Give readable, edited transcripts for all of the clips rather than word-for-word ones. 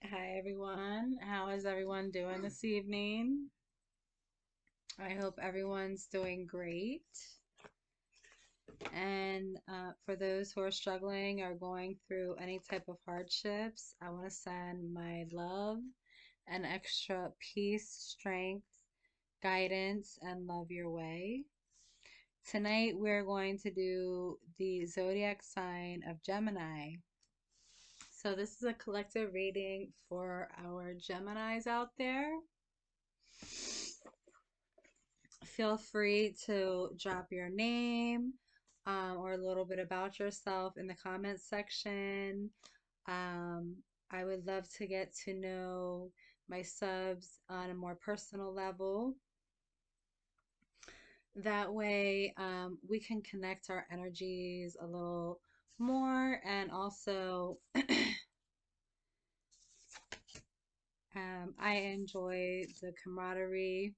Hi everyone. How is everyone doing this evening? I hope everyone's doing great. And for those who are struggling or going through any type of hardships, I want to send my love and extra peace, strength, guidance, and love your way. Tonight we're going to do the zodiac sign of Gemini. So this is a collective reading for our Geminis out there. Feel free to drop your name or a little bit about yourself in the comments section. Um, I would love to get to know my subs on a more personal level. That way, we can connect our energies a little more, and also, I enjoy the camaraderie.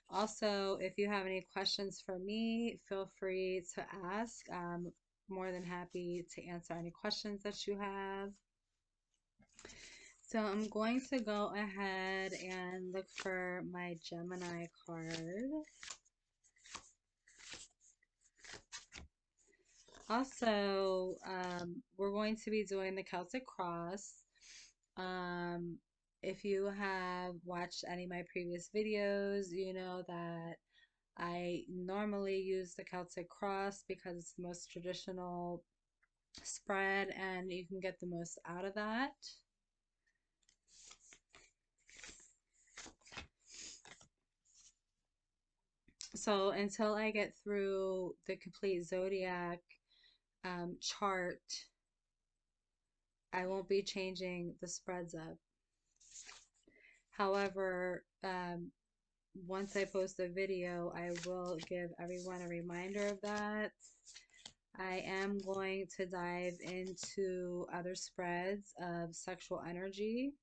Also, if you have any questions for me, feel free to ask. I'm more than happy to answer any questions that you have. So I'm going to go ahead and look for my Gemini card. Also, we're going to be doing the Celtic Cross. Um, if you have watched any of my previous videos, you know that I normally use the Celtic Cross because it's the most traditional spread and you can get the most out of that. So until I get through the complete zodiac chart, I won't be changing the spreads up. However, once I post a video, I will give everyone a reminder of that. I am going to dive into other spreads of sexual energy.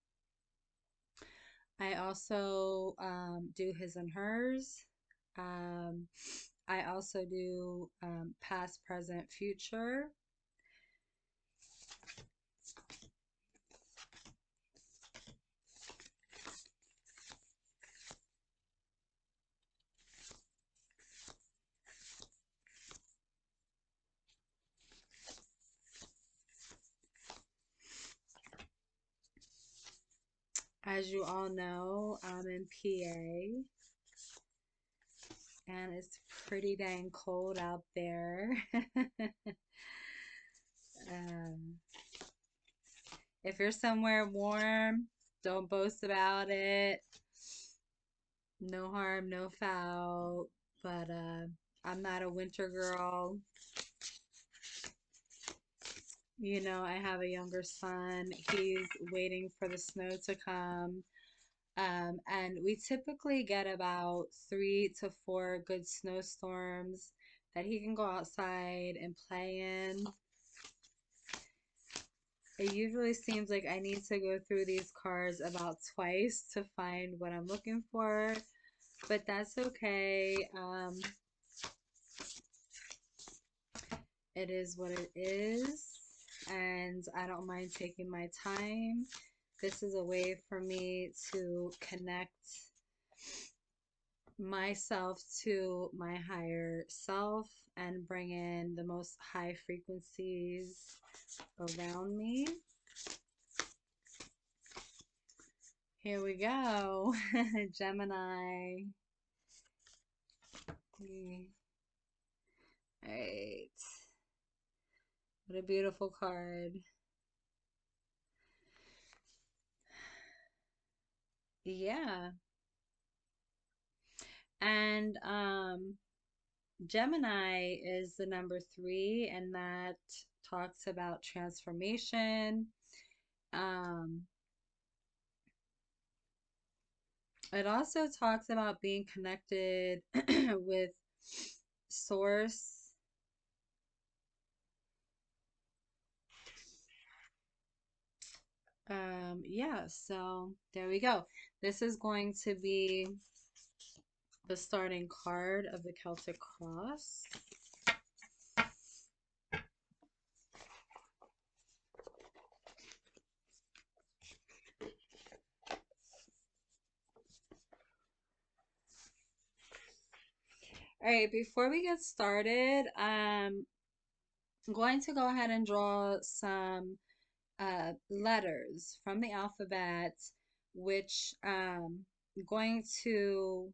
I also do his and hers. Um, I also do past, present, future. As you all know, I'm in PA and it's pretty dang cold out there. um, if you're somewhere warm, don't boast about it. No harm, no foul. But I'm not a winter girl. You know, I have a younger son. He's waiting for the snow to come. And we typically get about 3 to 4 good snowstorms that he can go outside and play in. It usually seems like I need to go through these cards about twice to find what I'm looking for, but that's okay. It is what it is, and I don't mind taking my time. This is a way for me to connect myself to my higher self and bring in the most high frequencies around me. Here we go. Gemini. All right. What a beautiful card. Yeah. And Gemini is the number 3, and that talks about transformation. Um, it also talks about being connected with source. Yeah, so there we go. This is going to be the starting card of the Celtic Cross. All right, before we get started, I'm going to go ahead and draw some letters from the alphabet, which going to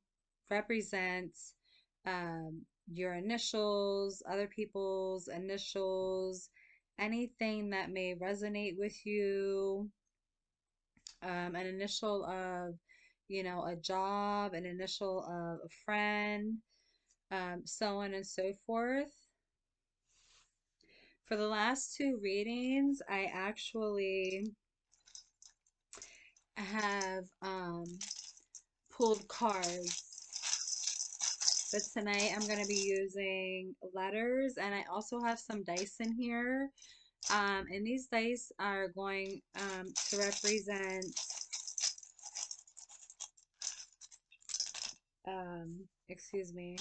represent your initials, other people's initials, anything that may resonate with you, an initial of, a job, an initial of a friend, so on and so forth. For the last two readings, I actually have pulled cards, but tonight I'm going to be using letters, and I also have some dice in here. And these dice are going to represent, excuse me,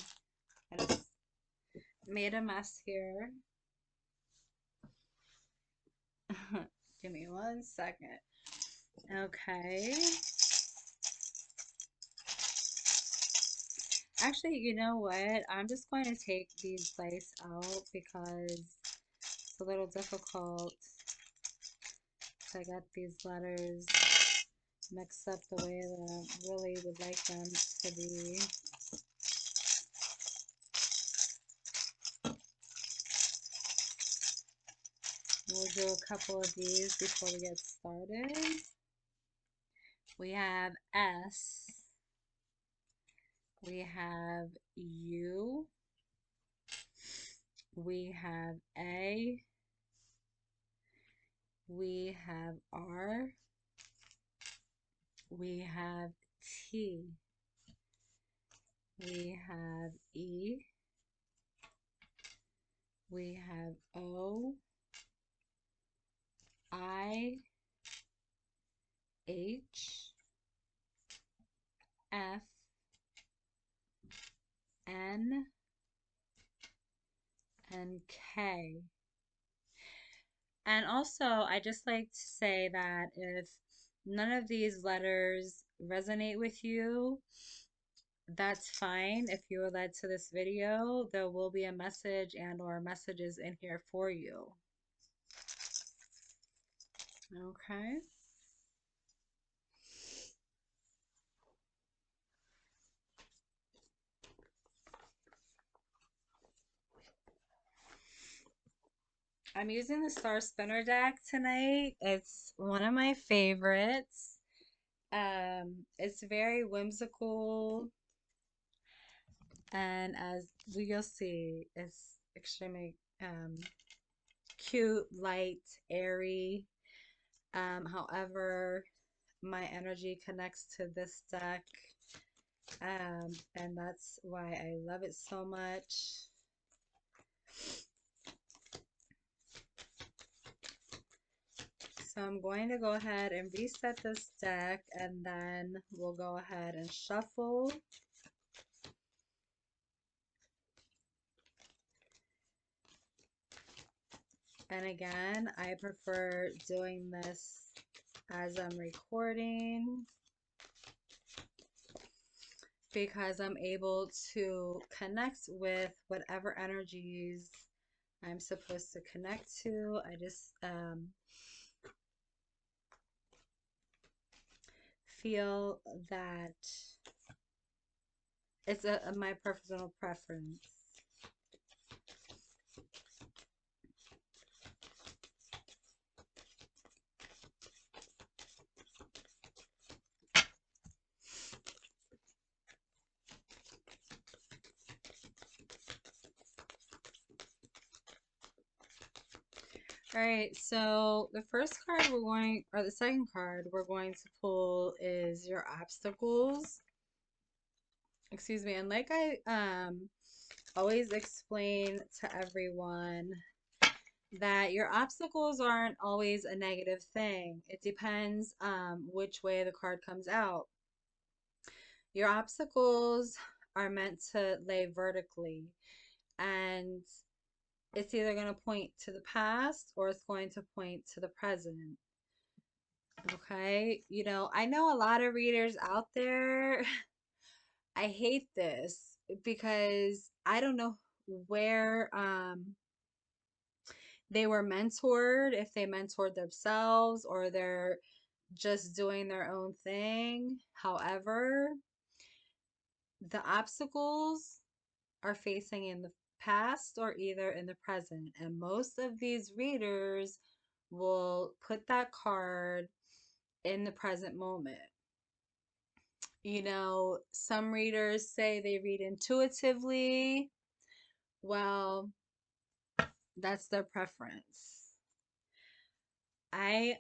I just made a mess here. Give me 1 second. Okay. Actually, you know what? I'm just going to take these dice out because it's a little difficult. I got these letters mixed up the way that I really would like them to be. We'll do a couple of these before we get started. We have S. We have U. We have A. We have R. We have T. We have E. We have O. I. H. F. N. And K. And also, I just like to say that if none of these letters resonate with you, that's fine. If you were led to this video, there will be a message and or messages in here for you. Okay. I'm using the Star Spinner deck tonight. It's one of my favorites. It's very whimsical, and as we'll see, it's extremely cute, light, airy. However, my energy connects to this deck, and that's why I love it so much. So I'm going to go ahead and reset this deck, and then we'll go ahead and shuffle. And again, I prefer doing this as I'm recording because I'm able to connect with whatever energies I'm supposed to connect to. I just feel that it's my personal preference. All right, so the first card we're going, or the second card we're going to pull is your obstacles. Excuse me, and like I always explain to everyone that your obstacles aren't always a negative thing. It depends which way the card comes out. Your obstacles are meant to lay vertically, and it's either going to point to the past or it's going to point to the present. Okay, I know a lot of readers out there. I hate this. because I don't know where they were mentored, if they mentored themselves or they're just doing their own thing. However, the obstacles are facing in the past or either in the present. And most of these readers will put that card in the present moment. You know, some readers say they read intuitively. Well, that's their preference. I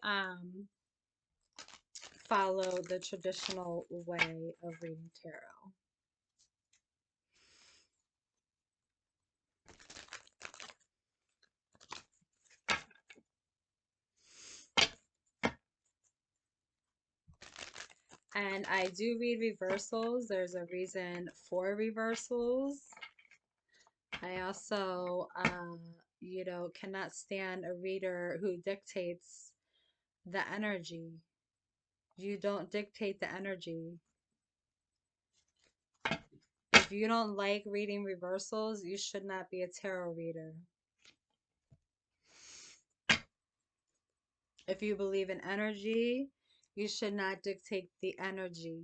follow the traditional way of reading tarot. And I do read reversals. There's a reason for reversals. I also, cannot stand a reader who dictates the energy. You don't dictate the energy. If you don't like reading reversals, you should not be a tarot reader. If you believe in energy, you should not dictate the energy.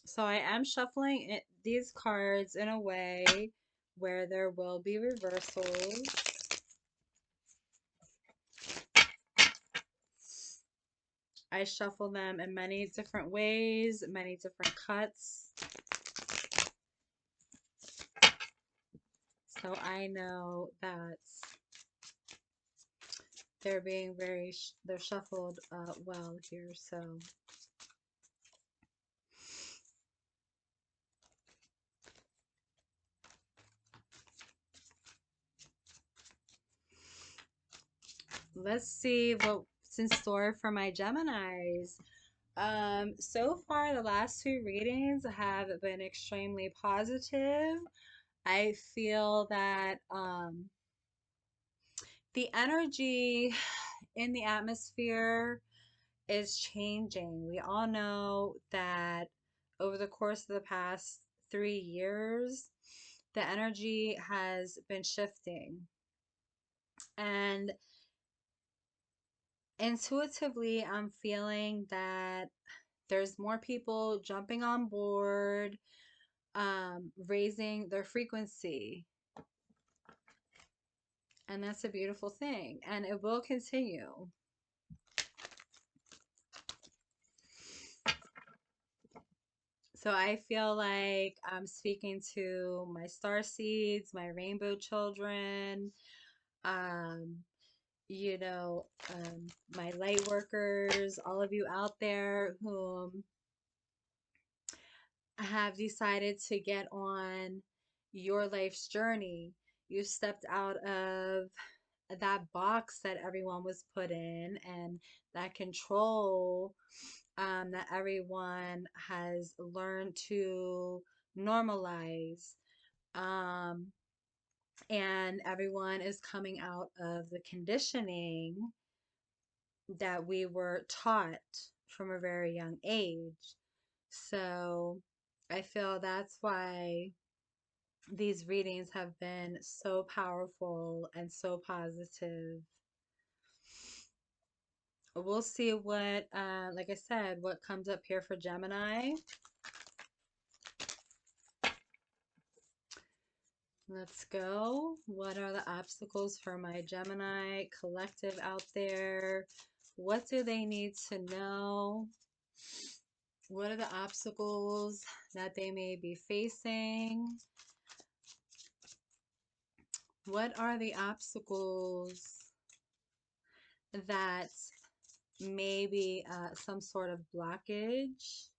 So I am shuffling these cards in a way where there will be reversals. I shuffle them in many different ways, many different cuts. So I know that they're being they're shuffled well here. So let's see what's in store for my Geminis. So far, the last two readings have been extremely positive. I feel that the energy in the atmosphere is changing. We all know that over the course of the past 3 years, the energy has been shifting. And intuitively, I'm feeling that there's more people jumping on board, raising their frequency. And that's a beautiful thing. And it will continue. So I feel like I'm speaking to my star seeds, my rainbow children, um, you know, my light workers, all of you out there whom have decided to get on your life's journey. You stepped out of that box that everyone was put in and that control that everyone has learned to normalize. Um, and everyone is coming out of the conditioning that we were taught from a very young age. So I feel that's why these readings have been so powerful and so positive. We'll see what, like I said, what comes up here for Gemini. Let's go. What are the obstacles for my Gemini collective out there? What do they need to know? What are the obstacles that they may be facing? What are the obstacles that may be some sort of blockage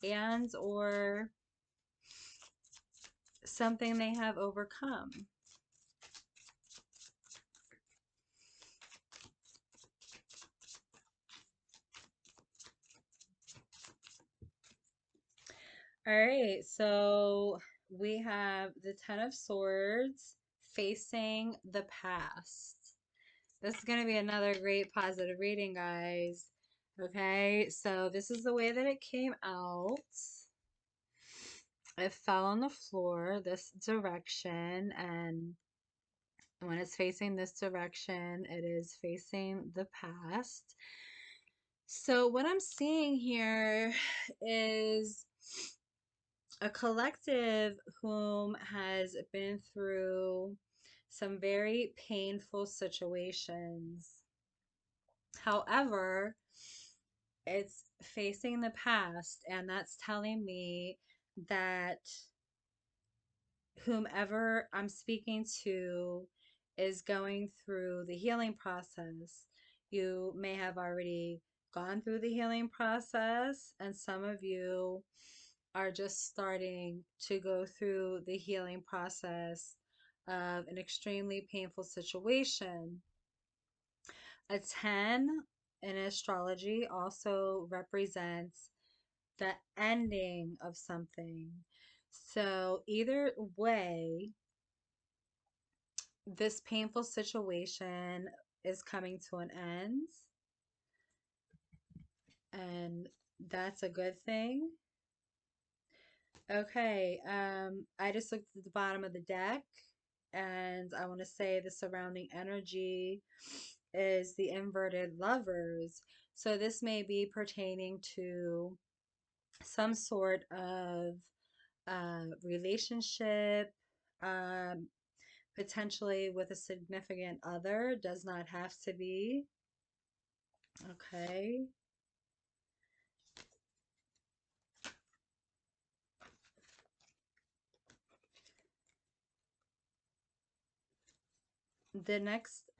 and or something they have overcome? All right, so we have the Ten of Swords facing the past. This is going to be another great positive reading, guys. Okay, so this is the way that it came out. It fell on the floor this direction, and when it's facing this direction, it is facing the past. So what I'm seeing here is a collective whom has been through some very painful situations. However, it's facing the past, and that's telling me that whomever I'm speaking to is going through the healing process. You may have already gone through the healing process, and some of you are just starting to go through the healing process of an extremely painful situation. A 10 in astrology also represents the ending of something. So, either way, this painful situation is coming to an end, and that's a good thing. Okay, I just looked at the bottom of the deck, and I want to say the surrounding energy is the inverted lovers. So this may be pertaining to some sort of relationship, um, potentially with a significant other, does not have to be. Okay. The next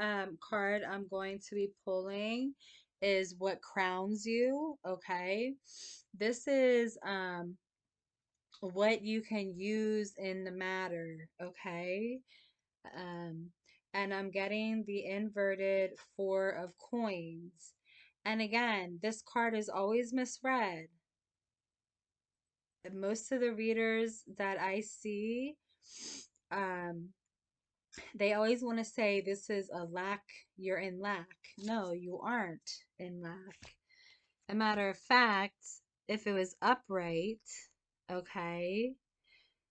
card I'm going to be pulling is what crowns you. Okay. This is what you can use in the matter. Okay. Um, and I'm getting the inverted Four of Coins. And again, this card is always misread. Most of the readers that I see, um, they always want to say this is a lack, you're in lack. No, you aren't in lack. A matter of fact, if it was upright, okay,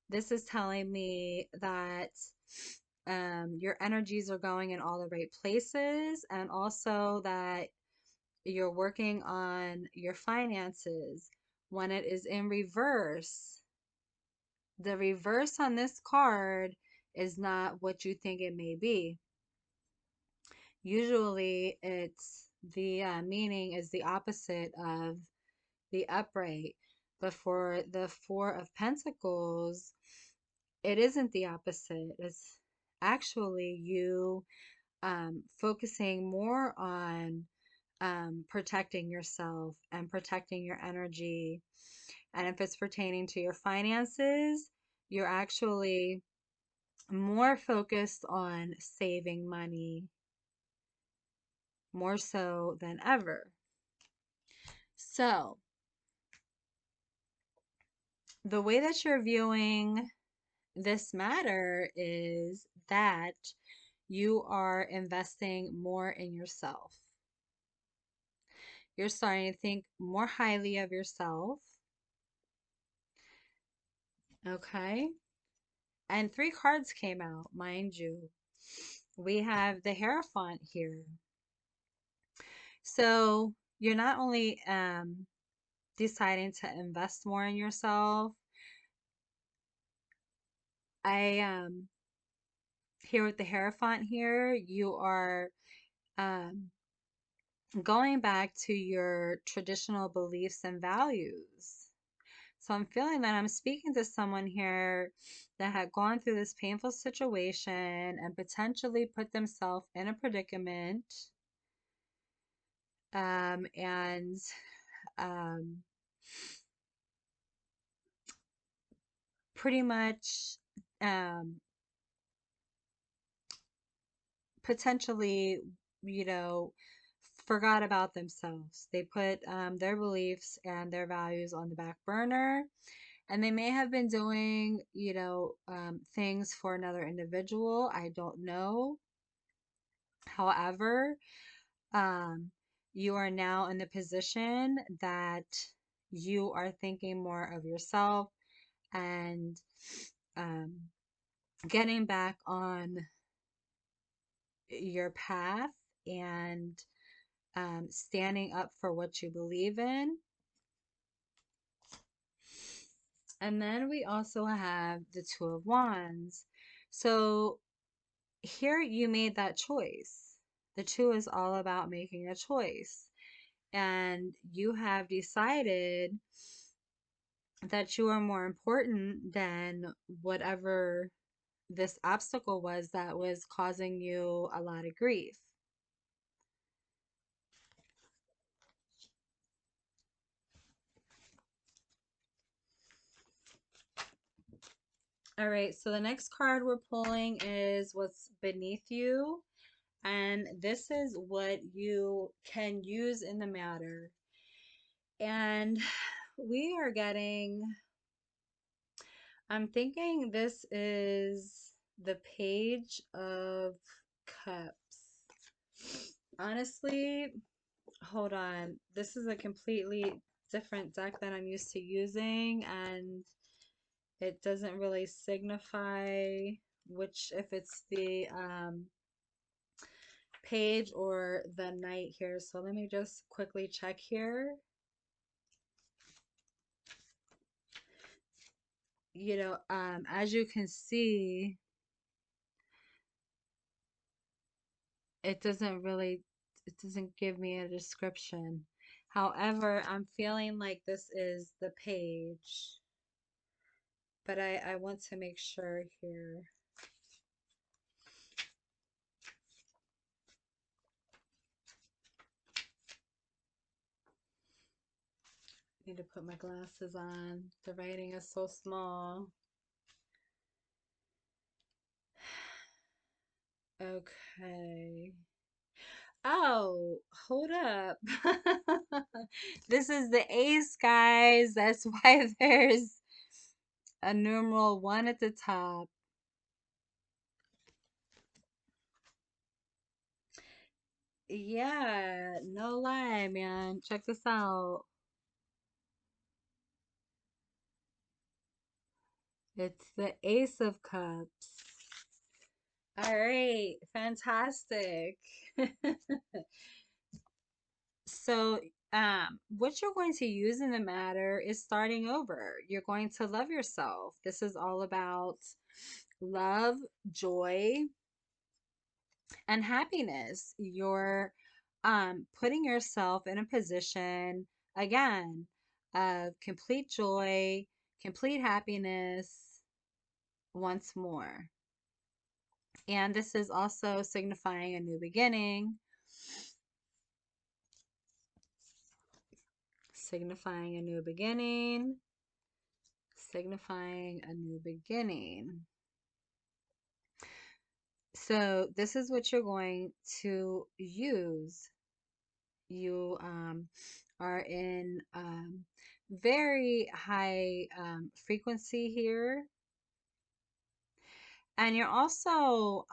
this is telling me that your energies are going in all the right places, and also that you're working on your finances. When it is in reverse, the reverse on this card is not what you think it may be. Usually, it's the meaning is the opposite of the upright. But for the Four of Pentacles, it isn't the opposite. It's actually you focusing more on protecting yourself and protecting your energy. And if it's pertaining to your finances, you're actually more focused on saving money, more so than ever. So, the way that you're viewing this matter is that you are investing more in yourself. You're starting to think more highly of yourself. Okay. And three cards came out, mind you. We have the Hierophant here. So you're not only deciding to invest more in yourself. I here with the Hierophant here, you are um, going back to your traditional beliefs and values. So I'm feeling that I'm speaking to someone here that had gone through this painful situation and potentially put themselves in a predicament. And pretty much um, potentially, you know, forgot about themselves. They put their beliefs and their values on the back burner, And they may have been doing, things for another individual. I don't know. However, um, you are now in the position that you are thinking more of yourself and um, getting back on your path and standing up for what you believe in. And then we also have the Two of Wands. So here you made that choice. The two is all about making a choice. And you have decided that you are more important than whatever this obstacle was that was causing you a lot of grief. All right, so the next card we're pulling is what's beneath you. And this is what you can use in the matter. And we are getting, I'm thinking this is the Page of Cups. Honestly, hold on. This is a completely different deck that I'm used to using, and it doesn't really signify which, if it's the page or the knight here. So let me just quickly check here. As you can see, it doesn't really, it doesn't give me a description. However, I'm feeling like this is the page, but I want to make sure here. I need to put my glasses on. The writing is so small. Okay. Oh, hold up. This is the ace, guys. That's why there's a numeral one at the top. Yeah, no lie, man. Check this out. It's the Ace of Cups. All right, fantastic. So, what you're going to use in the matter is starting over. You're going to love yourself. This is all about love, joy, and happiness. You're putting yourself in a position, again, of complete joy, complete happiness once more. And this is also signifying a new beginning, signifying a new beginning, signifying a new beginning. So this is what you're going to use. You are in very high frequency here. And you're also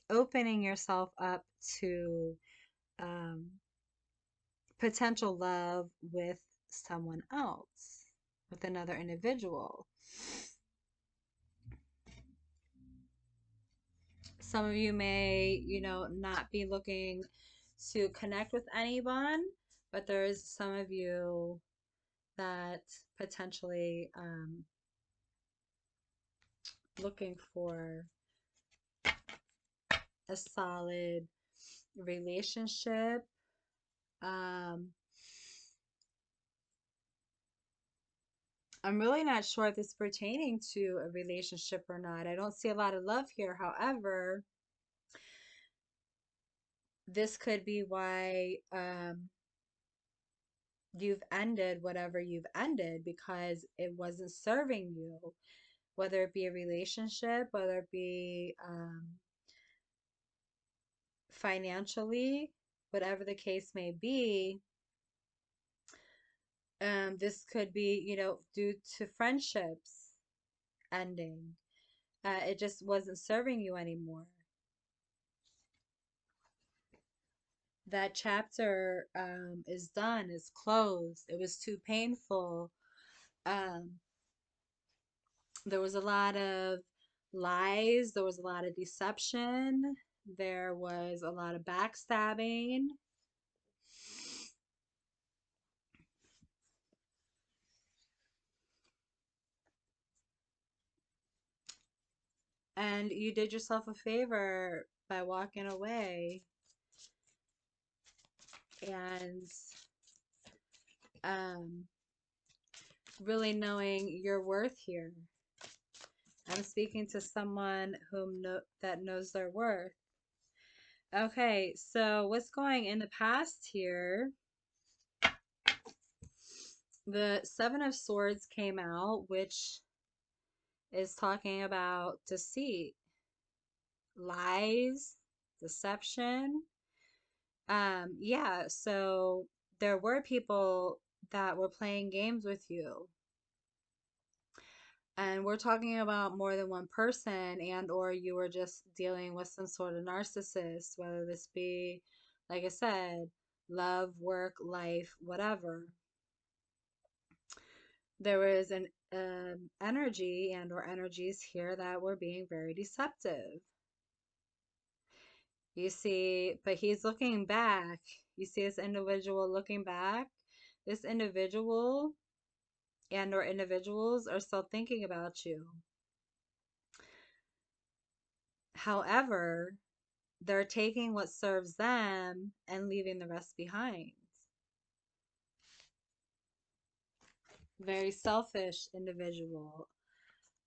opening yourself up to um, potential love with someone else, with another individual. Some of you may, not be looking to connect with anyone, but there's some of you that potentially looking for a solid relationship. Um, I'm really not sure if this is pertaining to a relationship or not. I don't see a lot of love here. However, this could be why you've ended whatever you've ended because it wasn't serving you, whether it be a relationship, whether it be financially, whatever the case may be. This could be, due to friendships ending. It just wasn't serving you anymore. That chapter is done, is closed. It was too painful. Um, there was a lot of lies, there was a lot of deception, there was a lot of backstabbing. And you did yourself a favor by walking away and um, really knowing your worth here. I'm speaking to someone that knows their worth. Okay, so what's going in the past here? The Seven of Swords came out, which is talking about deceit, lies, deception. Yeah, so there were people that were playing games with you. And we're talking about more than one person, and or you were just dealing with some sort of narcissist, whether this be, like I said, love, work, life, whatever. There was an energy and or energies here that were being very deceptive. You see, but he's looking back. You see this individual looking back. This individual and or individuals are still thinking about you. However, they're taking what serves them and leaving the rest behind. Very selfish individual.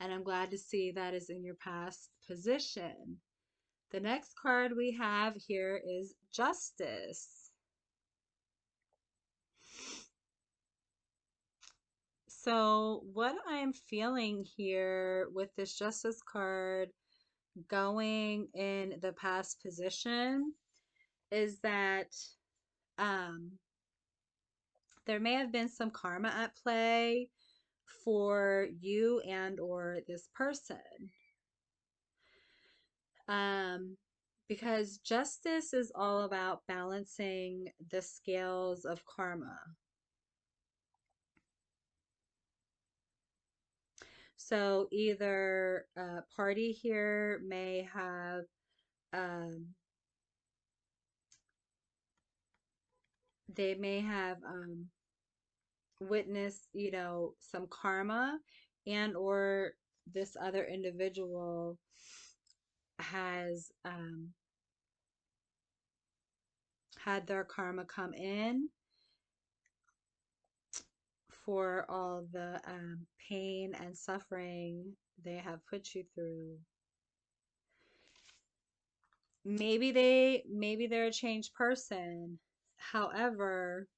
And I'm glad to see that is in your past position. The next card we have here is Justice. So, what I'm feeling here with this Justice card going in the past position is that um, there may have been some karma at play for you and or this person. Um, because justice is all about balancing the scales of karma. So either party here may have um, they may have witnessed, some karma, and or this other individual has had their karma come in for all the pain and suffering they have put you through. Maybe they're a changed person. However,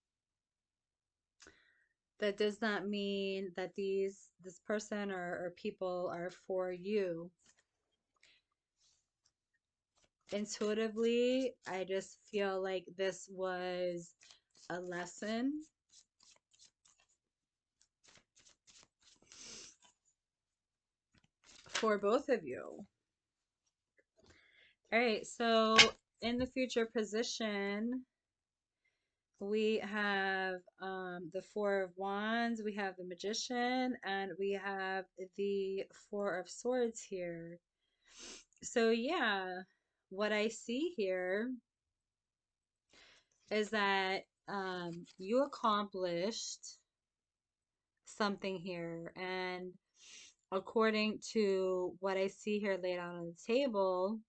that does not mean that this person or people are for you. Intuitively, I just feel like this was a lesson for both of you. All right, so in the future position, we have the Four of Wands, we have the Magician, and we have the Four of Swords here. So yeah, what I see here is that you accomplished something here. And according to what I see here laid out on the table,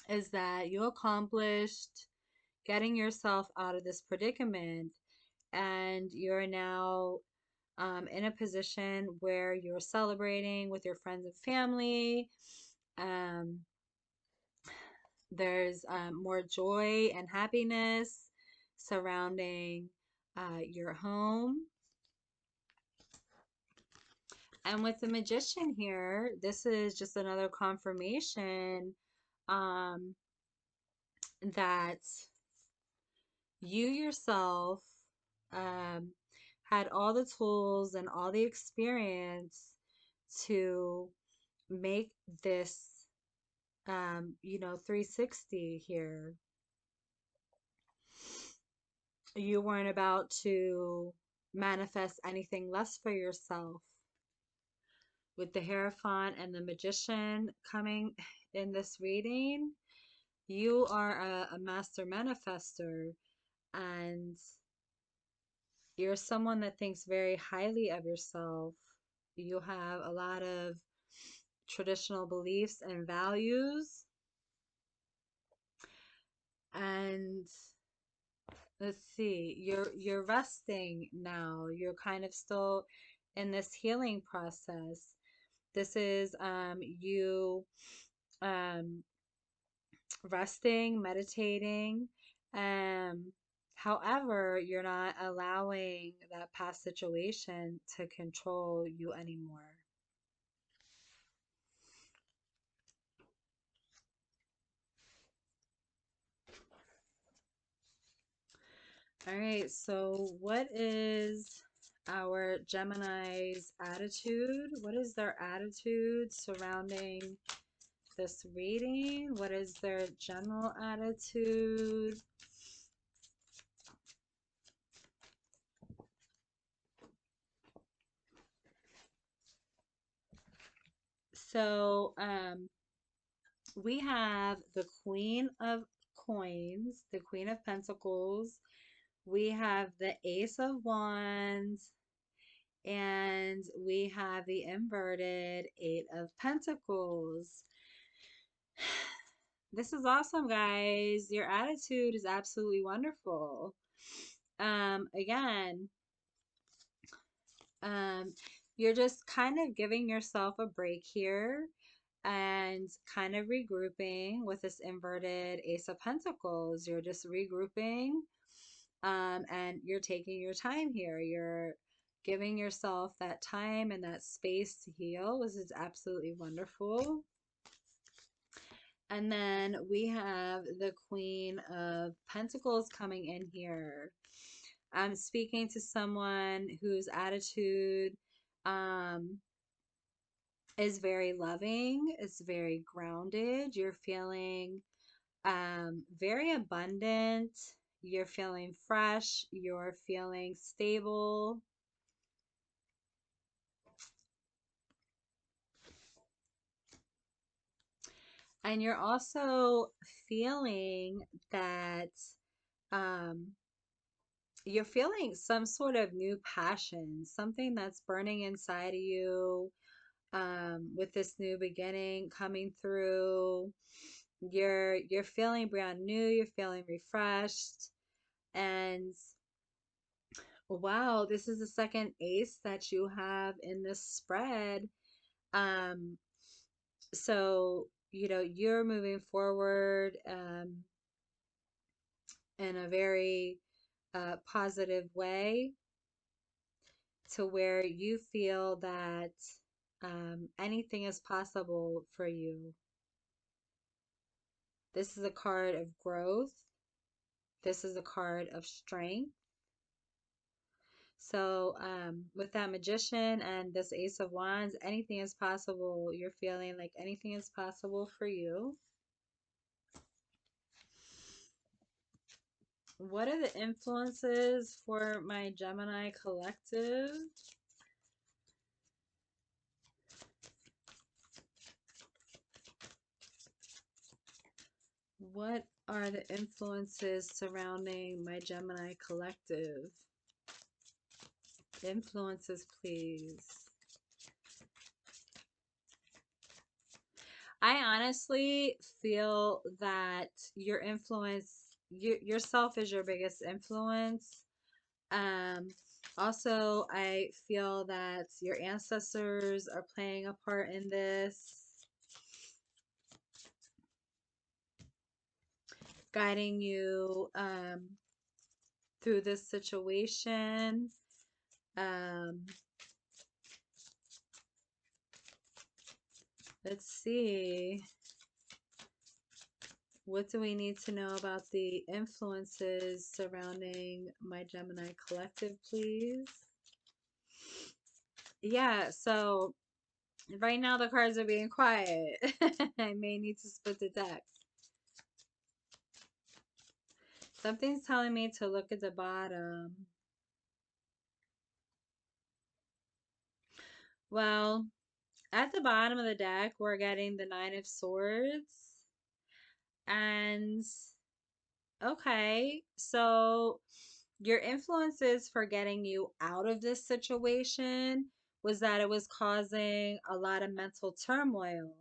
is that you accomplished getting yourself out of this predicament, and you're now in a position where you're celebrating with your friends and family. Um, there's more joy and happiness surrounding your home. And with the Magician here, this is just another confirmation um, that you yourself um, had all the tools and all the experience to make this, 360 here. You weren't about to manifest anything less for yourself. With the Hierophant and the Magician coming in this reading, you are a master manifester, and you're someone that thinks very highly of yourself. You have a lot of traditional beliefs and values. And let's see, you're resting now. You're kind of still in this healing process. This is you um resting, meditating. Um, However, you're not allowing that past situation to control you anymore. All right, so what is our Gemini's attitude? What is their attitude surrounding this reading? What is their general attitude? So, we have the Queen of Coins, the Queen of Pentacles. We have the Ace of Wands, and we have the inverted Eight of Pentacles. This is awesome, guys. Your attitude is absolutely wonderful. Again, um, you're just kind of giving yourself a break here and kind of regrouping with this inverted Ace of Pentacles. You're just regrouping, and you're taking your time here. You're giving yourself that time and that space to heal. This is absolutely wonderful. And then we have the Queen of Pentacles coming in here. I'm speaking to someone whose attitude um, is very loving, it's very grounded. You're feeling very abundant. You're feeling fresh. You're feeling stable. And you're also feeling that um, you're feeling some sort of new passion, something that's burning inside of you, with this new beginning coming through. You're feeling brand new, you're feeling refreshed, and wow, this is the second ace that you have in this spread. Um, so you're moving forward in a very positive way, to where you feel that anything is possible for you. This is a card of growth. This is a card of strength. So with that Magician and this Ace of Wands, anything is possible. You're feeling like anything is possible for you. What are the influences for my Gemini collective? What are the influences surrounding my Gemini collective? Influences, please. I honestly feel that your influence, yourself is your biggest influence. Um, Also, I feel that your ancestors are playing a part in this, guiding you through this situation. Um, let's see. What do we need to know about the influences surrounding my Gemini collective, please? Yeah, so right now the cards are being quiet. I may need to split the deck. Something's telling me to look at the bottom. Well, at the bottom of the deck, we're getting the Nine of Swords. And okay, so your influences for getting you out of this situation was that it was causing a lot of mental turmoil,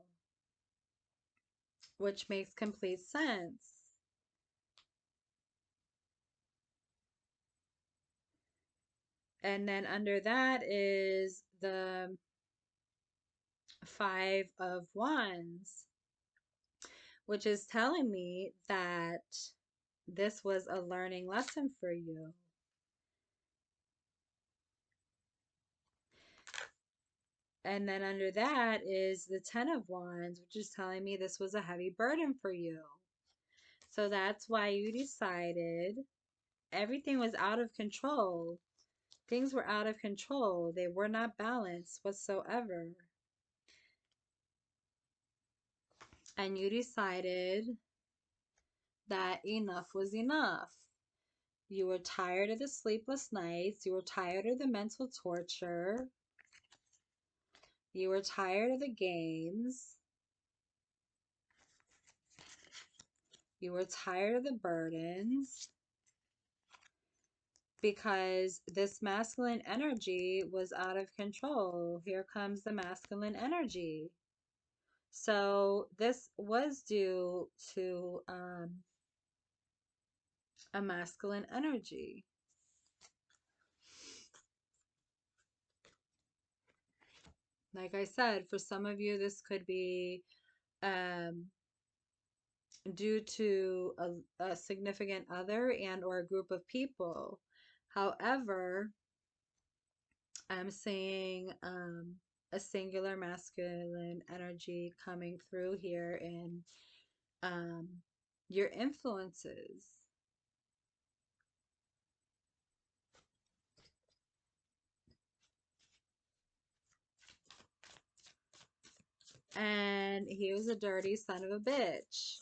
which makes complete sense. And then under that is the Five of Wands, which is telling me that this was a learning lesson for you. And then under that is the Ten of Wands, which is telling me this was a heavy burden for you. So that's why you decided everything was out of control. Things were out of control. They were not balanced whatsoever. And you decided that enough was enough. You were tired of the sleepless nights. You were tired of the mental torture. You were tired of the games. You were tired of the burdens because this masculine energy was out of control. Here comes the masculine energy. So this was due to a masculine energy. Like I said, for some of you, this could be um, due to a significant other and or a group of people. However, I'm seeing a singular masculine energy coming through here in um, your influences. And he was a dirty son of a bitch.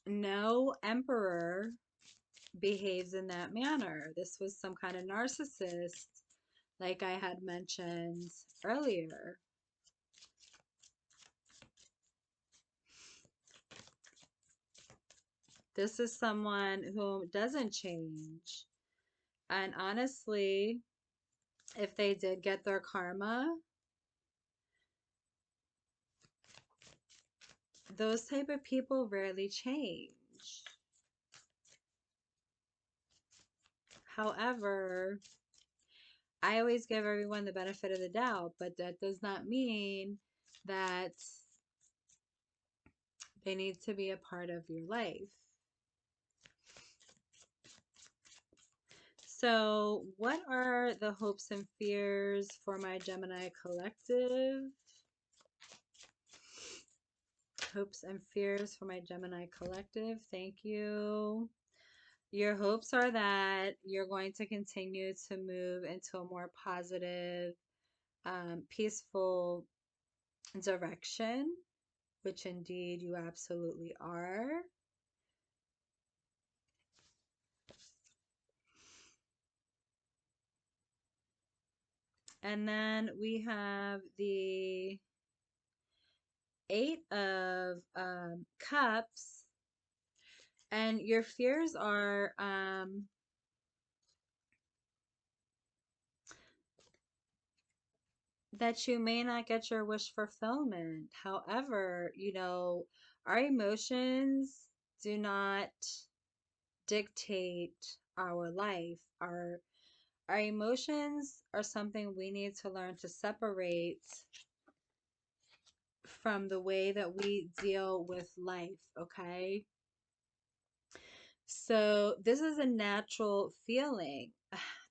No emperor behaves in that manner. This was some kind of narcissist, like I had mentioned earlier. This is someone who doesn't change. And honestly, if they did get their karma, those type of people rarely change. However, I always give everyone the benefit of the doubt, but that does not mean that they need to be a part of your life. So, what are the hopes and fears for my Gemini collective? Hopes and fears for my Gemini collective. Thank you. Your hopes are that you're going to continue to move into a more positive, peaceful direction, which indeed you absolutely are. And then we have the Eight of Cups. And your fears are that you may not get your wish fulfillment. However, our emotions do not dictate our life. Our emotions are something we need to learn to separate from the way that we deal with life, okay? So this is a natural feeling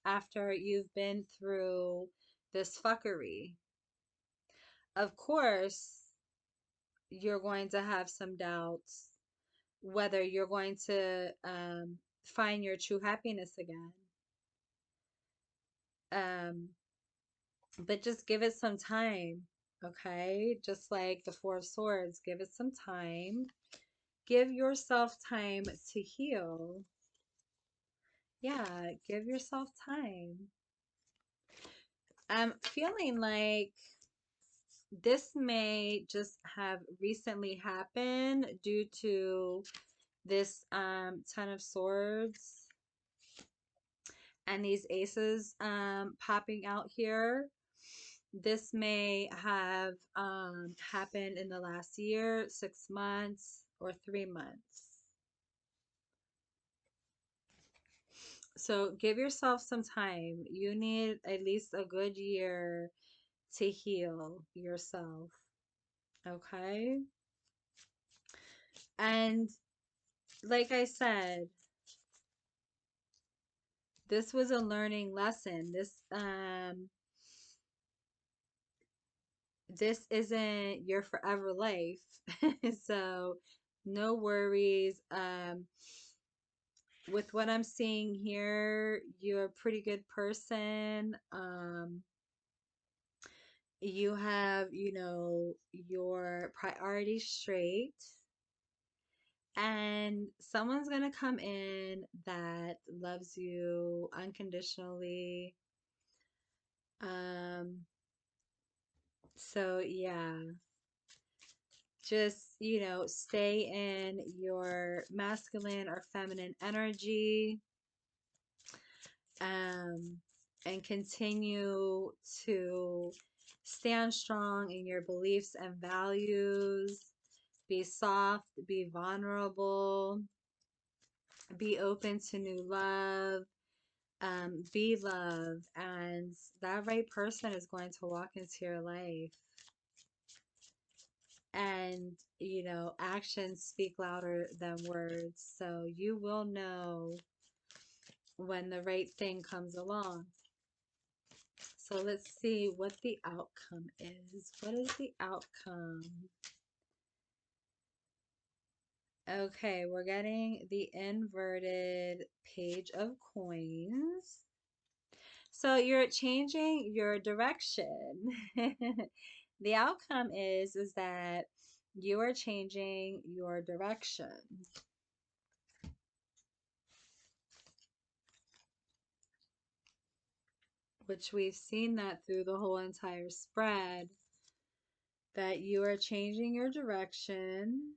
after you've been through this fuckery. Of course, you're going to have some doubts whether you're going to find your true happiness again. Um, but just give it some time, okay? Just like the Four of Swords, give it some time. Give yourself time to heal. Yeah, give yourself time. I'm feeling like this may just have recently happened due to this Ten of Swords and these aces popping out here. This may have happened in the last year, 6 months, or 3 months. So give yourself some time. You need at least a good year to heal yourself. Okay? And like I said, this was a learning lesson. This isn't your forever life. So no worries. With what I'm seeing here, you're a pretty good person. You have, your priorities straight, and someone's gonna come in that loves you unconditionally. Um, so yeah, just, stay in your masculine or feminine energy, um, and continue to stand strong in your beliefs and values. Be soft, be vulnerable, be open to new love, be love, and that right person is going to walk into your life. And, actions speak louder than words. So you will know when the right thing comes along. So let's see what the outcome is. What is the outcome? Okay, we're getting the inverted Page of Coins. So you're changing your direction. The outcome is that you are changing your direction, which we've seen that through the whole entire spread, that you are changing your direction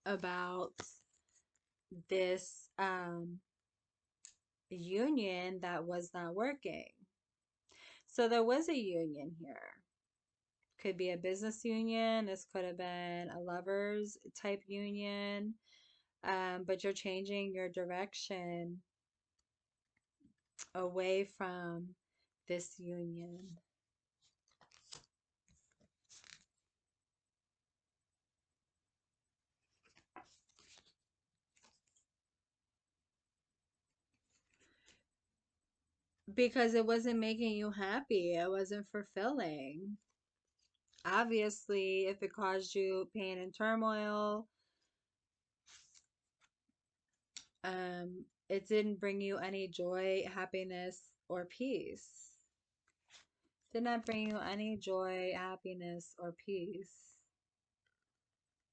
about this union that was not working. So there was a union here. Could be a business union. This could have been a lovers type union. But you're changing your direction away from this union. Because it wasn't making you happy. It wasn't fulfilling. Obviously, if it caused you pain and turmoil, it didn't bring you any joy, happiness, or peace. Did not bring you any joy, happiness, or peace.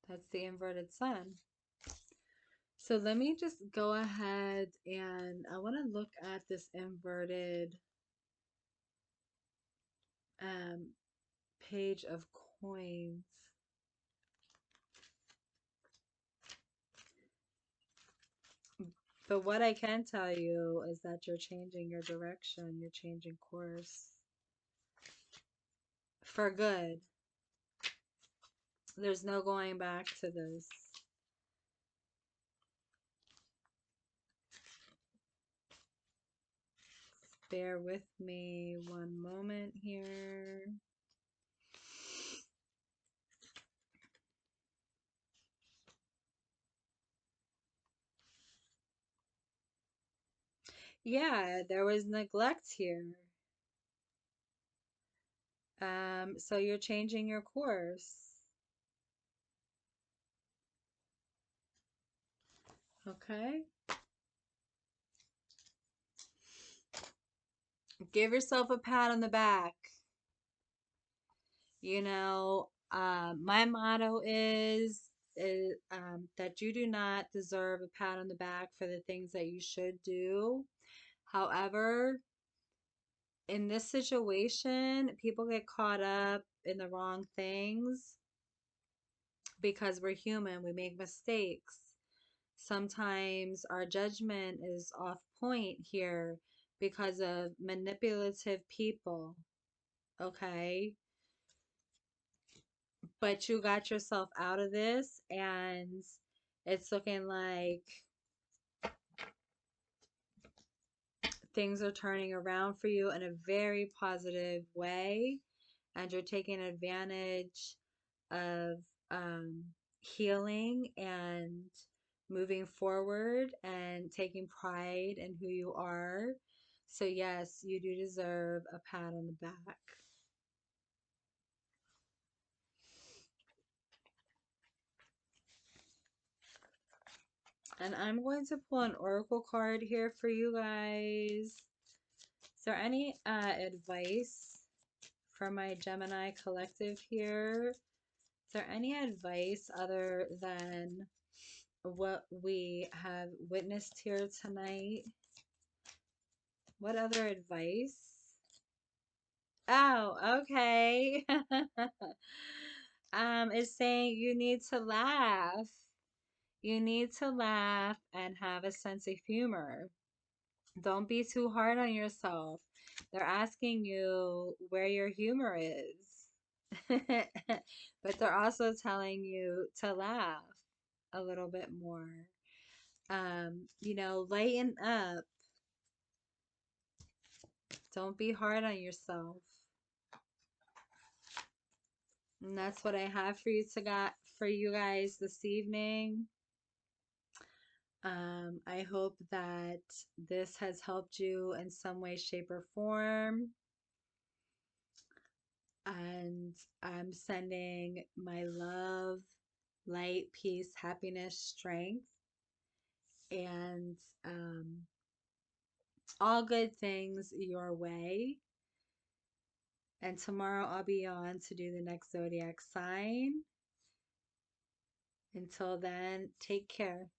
That's the inverted sun. So let me just go ahead and I want to look at this inverted um, Page of Coins. But what I can tell you is that you're changing your direction, you're changing course for good. There's no going back to this. Bear with me one moment here. Yeah, there was neglect here. So you're changing your course. Okay. Give yourself a pat on the back. My motto is that you do not deserve a pat on the back for the things that you should do. However, in this situation, people get caught up in the wrong things because we're human, we make mistakes. Sometimes our judgment is off point here because of manipulative people, okay? But you got yourself out of this, and it's looking like things are turning around for you in a very positive way, and you're taking advantage of um, healing and moving forward and taking pride in who you are. So, yes, you do deserve a pat on the back. And I'm going to pull an oracle card here for you guys. Is there any advice for my Gemini collective here? Is there any advice other than what we have witnessed here tonight? What other advice? Oh, okay. It's saying you need to laugh. You need to laugh and have a sense of humor. Don't be too hard on yourself. They're asking you where your humor is. But they're also telling you to laugh a little bit more. Lighten up. Don't be hard on yourself. And that's what I have for you guys this evening. I hope that this has helped you in some way, shape, or form. And I'm sending my love, light, peace, happiness, strength, and all good things your way. And tomorrow I'll be on to do the next zodiac sign. Until then, take care.